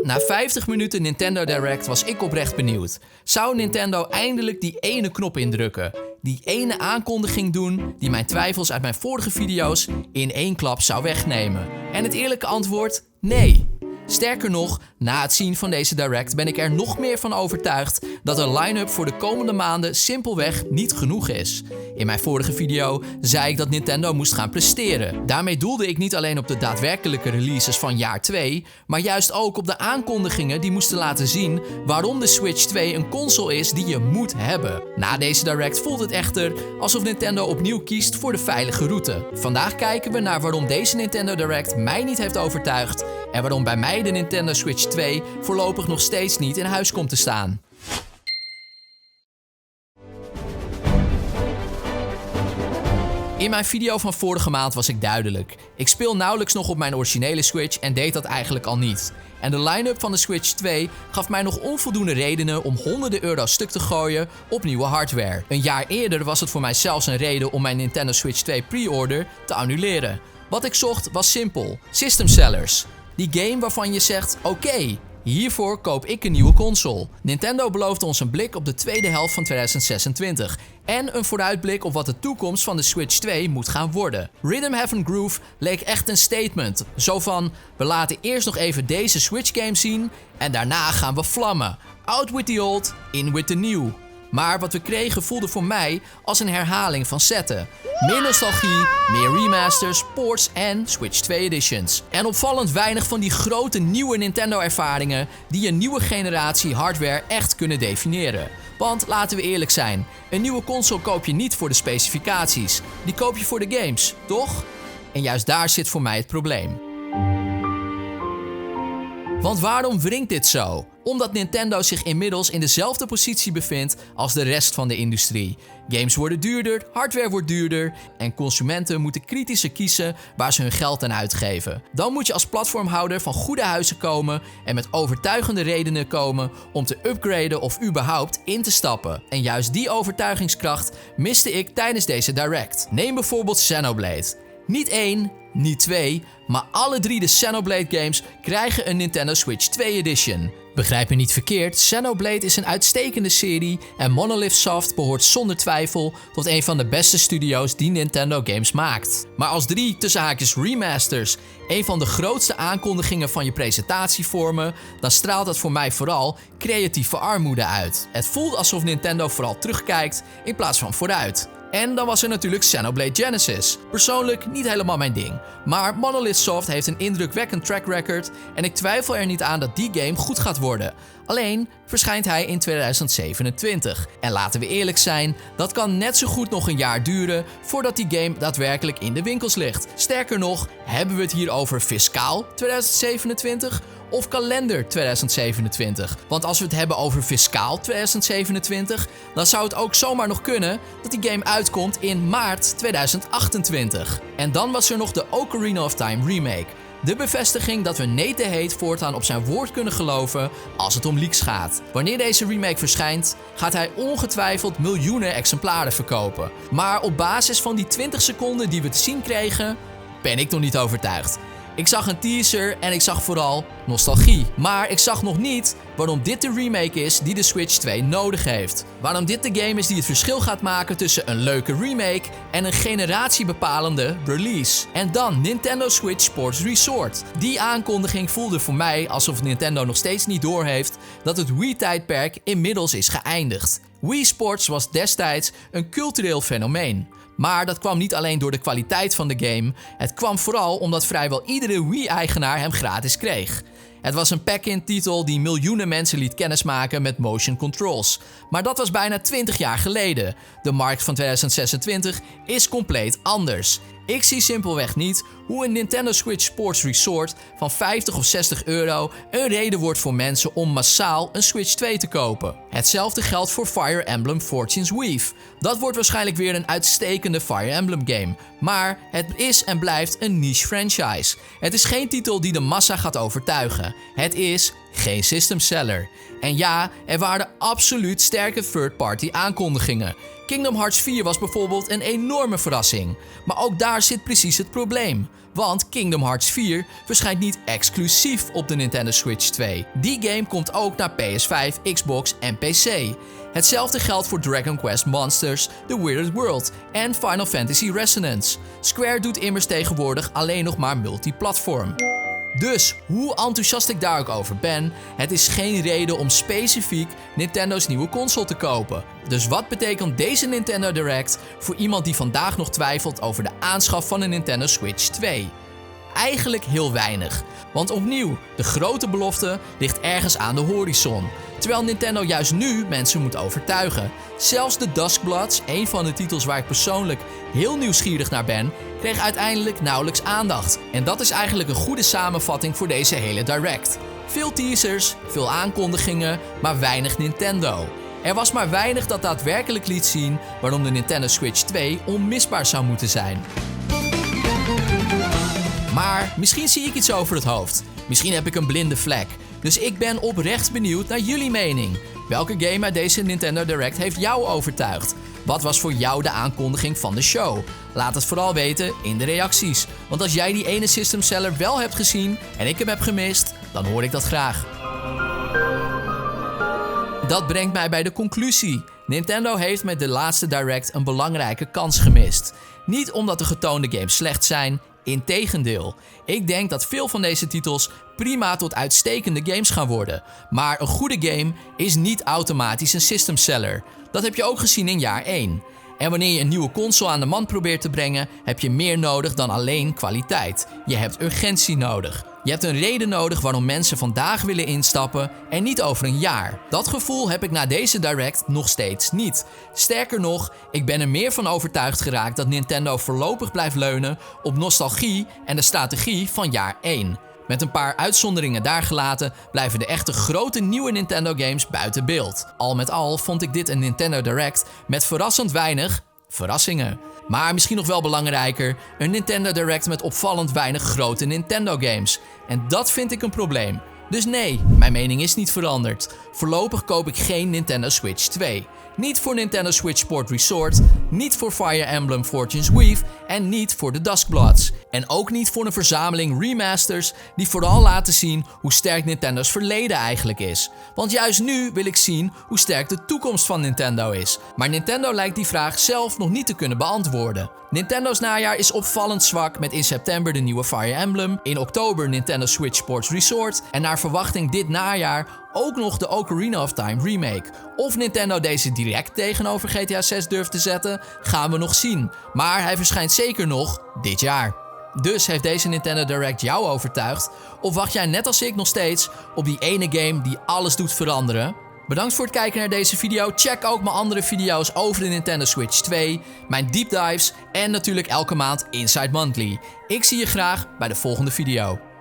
Na 50 minuten Nintendo Direct was ik oprecht benieuwd. Zou Nintendo eindelijk die ene knop indrukken? Die ene aankondiging doen die mijn twijfels uit mijn vorige video's in één klap zou wegnemen? En het eerlijke antwoord? Nee. Sterker nog, na het zien van deze Direct ben ik er nog meer van overtuigd dat de line-up voor de komende maanden simpelweg niet genoeg is. In mijn vorige video zei ik dat Nintendo moest gaan presteren. Daarmee doelde ik niet alleen op de daadwerkelijke releases van jaar 2, maar juist ook op de aankondigingen die moesten laten zien waarom de Switch 2 een console is die je moet hebben. Na deze Direct voelt het echter alsof Nintendo opnieuw kiest voor de veilige route. Vandaag kijken we naar waarom deze Nintendo Direct mij niet heeft overtuigd en waarom bij mij de Nintendo Switch 2 voorlopig nog steeds niet in huis komt te staan. In mijn video van vorige maand was ik duidelijk. Ik speel nauwelijks nog op mijn originele Switch en deed dat eigenlijk al niet. En de line-up van de Switch 2 gaf mij nog onvoldoende redenen om honderden euro's stuk te gooien op nieuwe hardware. Een jaar eerder was het voor mij zelfs een reden om mijn Nintendo Switch 2 pre-order te annuleren. Wat ik zocht was simpel. System sellers. Die game waarvan je zegt, oké, hiervoor koop ik een nieuwe console. Nintendo beloofde ons een blik op de tweede helft van 2026 en een vooruitblik op wat de toekomst van de Switch 2 moet gaan worden. Rhythm Heaven Groove leek echt een statement. Zo van, we laten eerst nog even deze Switch game zien en daarna gaan we vlammen. Out with the old, in with the new. Maar wat we kregen voelde voor mij als een herhaling van zetten. Meer nostalgie, meer remasters, ports en Switch 2 editions. En opvallend weinig van die grote nieuwe Nintendo-ervaringen die een nieuwe generatie hardware echt kunnen definiëren. Want laten we eerlijk zijn, een nieuwe console koop je niet voor de specificaties. Die koop je voor de games, toch? En juist daar zit voor mij het probleem. Want waarom wringt dit zo? Omdat Nintendo zich inmiddels in dezelfde positie bevindt als de rest van de industrie. Games worden duurder, hardware wordt duurder en consumenten moeten kritischer kiezen waar ze hun geld aan uitgeven. Dan moet je als platformhouder van goede huizen komen en met overtuigende redenen komen om te upgraden of überhaupt in te stappen. En juist die overtuigingskracht miste ik tijdens deze Direct. Neem bijvoorbeeld Xenoblade. Niet 1, niet 2, maar alle 3 de Xenoblade games krijgen een Nintendo Switch 2 edition. Begrijp me niet verkeerd, Xenoblade is een uitstekende serie en Monolith Soft behoort zonder twijfel tot een van de beste studio's die Nintendo games maakt. Maar als 3 tussen haakjes remasters een van de grootste aankondigingen van je presentatie vormen, dan straalt dat voor mij vooral creatieve armoede uit. Het voelt alsof Nintendo vooral terugkijkt in plaats van vooruit. En dan was er natuurlijk Xenoblade Genesis. Persoonlijk niet helemaal mijn ding. Maar Monolith Soft heeft een indrukwekkend track record en ik twijfel er niet aan dat die game goed gaat worden. Alleen verschijnt hij in 2027. En laten we eerlijk zijn, dat kan net zo goed nog een jaar duren voordat die game daadwerkelijk in de winkels ligt. Sterker nog, hebben we het hier over fiscaal 2027 of kalender 2027. Want als we het hebben over fiscaal 2027, dan zou het ook zomaar nog kunnen dat die game uitkomt in maart 2028. En dan was er nog de Ocarina of Time remake. De bevestiging dat we Nate Heet voortaan op zijn woord kunnen geloven als het om leaks gaat. Wanneer deze remake verschijnt, gaat hij ongetwijfeld miljoenen exemplaren verkopen. Maar op basis van die 20 seconden die we te zien kregen, ben ik nog niet overtuigd. Ik zag een teaser en ik zag vooral nostalgie. Maar ik zag nog niet waarom dit de remake is die de Switch 2 nodig heeft. Waarom dit de game is die het verschil gaat maken tussen een leuke remake en een generatiebepalende release. En dan Nintendo Switch Sports Resort. Die aankondiging voelde voor mij alsof Nintendo nog steeds niet doorheeft dat het Wii-tijdperk inmiddels is geëindigd. Wii Sports was destijds een cultureel fenomeen. Maar dat kwam niet alleen door de kwaliteit van de game, het kwam vooral omdat vrijwel iedere Wii-eigenaar hem gratis kreeg. Het was een pack-in titel die miljoenen mensen liet kennismaken met motion controls. Maar dat was bijna 20 jaar geleden. De markt van 2026 is compleet anders. Ik zie simpelweg niet hoe een Nintendo Switch Sports Resort van 50 of 60 euro een reden wordt voor mensen om massaal een Switch 2 te kopen. Hetzelfde geldt voor Fire Emblem Fortune's Weave. Dat wordt waarschijnlijk weer een uitstekende Fire Emblem game. Maar het is en blijft een niche franchise. Het is geen titel die de massa gaat overtuigen. Het is geen system seller. En ja, er waren absoluut sterke third-party aankondigingen. Kingdom Hearts 4 was bijvoorbeeld een enorme verrassing. Maar ook daar zit precies het probleem. Want Kingdom Hearts 4 verschijnt niet exclusief op de Nintendo Switch 2. Die game komt ook naar PS5, Xbox en PC. Hetzelfde geldt voor Dragon Quest Monsters, The Weird World en Final Fantasy Resonance. Square doet immers tegenwoordig alleen nog maar multiplatform. Dus, hoe enthousiast ik daar ook over ben, het is geen reden om specifiek Nintendo's nieuwe console te kopen. Dus wat betekent deze Nintendo Direct voor iemand die vandaag nog twijfelt over de aanschaf van een Nintendo Switch 2? Eigenlijk heel weinig. Want opnieuw, de grote belofte ligt ergens aan de horizon. Terwijl Nintendo juist nu mensen moet overtuigen. Zelfs The Duskbloods, een van de titels waar ik persoonlijk heel nieuwsgierig naar ben, kreeg uiteindelijk nauwelijks aandacht. En dat is eigenlijk een goede samenvatting voor deze hele Direct. Veel teasers, veel aankondigingen, maar weinig Nintendo. Er was maar weinig dat daadwerkelijk liet zien waarom de Nintendo Switch 2 onmisbaar zou moeten zijn. Maar misschien zie ik iets over het hoofd. Misschien heb ik een blinde vlek. Dus ik ben oprecht benieuwd naar jullie mening. Welke game uit deze Nintendo Direct heeft jou overtuigd? Wat was voor jou de aankondiging van de show? Laat het vooral weten in de reacties. Want als jij die ene system seller wel hebt gezien en ik hem heb gemist, dan hoor ik dat graag. Dat brengt mij bij de conclusie. Nintendo heeft met de laatste Direct een belangrijke kans gemist. Niet omdat de getoonde games slecht zijn, integendeel. Ik denk dat veel van deze titels prima tot uitstekende games gaan worden. Maar een goede game is niet automatisch een system seller. Dat heb je ook gezien in jaar 1. En wanneer je een nieuwe console aan de man probeert te brengen, heb je meer nodig dan alleen kwaliteit. Je hebt urgentie nodig. Je hebt een reden nodig waarom mensen vandaag willen instappen en niet over een jaar. Dat gevoel heb ik na deze Direct nog steeds niet. Sterker nog, ik ben er meer van overtuigd geraakt dat Nintendo voorlopig blijft leunen op nostalgie en de strategie van jaar 1. Met een paar uitzonderingen daar gelaten blijven de echte grote nieuwe Nintendo games buiten beeld. Al met al vond ik dit een Nintendo Direct met verrassend weinig verrassingen. Maar misschien nog wel belangrijker, een Nintendo Direct met opvallend weinig grote Nintendo games. En dat vind ik een probleem. Dus nee, mijn mening is niet veranderd. Voorlopig koop ik geen Nintendo Switch 2. Niet voor Nintendo Switch Sport Resort, niet voor Fire Emblem Fortune's Weave en niet voor de Duskbloods. En ook niet voor een verzameling remasters die vooral laten zien hoe sterk Nintendo's verleden eigenlijk is. Want juist nu wil ik zien hoe sterk de toekomst van Nintendo is. Maar Nintendo lijkt die vraag zelf nog niet te kunnen beantwoorden. Nintendo's najaar is opvallend zwak met in september de nieuwe Fire Emblem, in oktober Nintendo Switch Sports Resort en naar verwachting dit najaar ook nog de Ocarina of Time remake. Of Nintendo deze direct tegenover GTA 6 durft te zetten, gaan we nog zien. Maar hij verschijnt zeker nog dit jaar. Dus heeft deze Nintendo Direct jou overtuigd? Of wacht jij net als ik nog steeds op die ene game die alles doet veranderen? Bedankt voor het kijken naar deze video. Check ook mijn andere video's over de Nintendo Switch 2, mijn deep dives en natuurlijk elke maand Inside Monthly. Ik zie je graag bij de volgende video.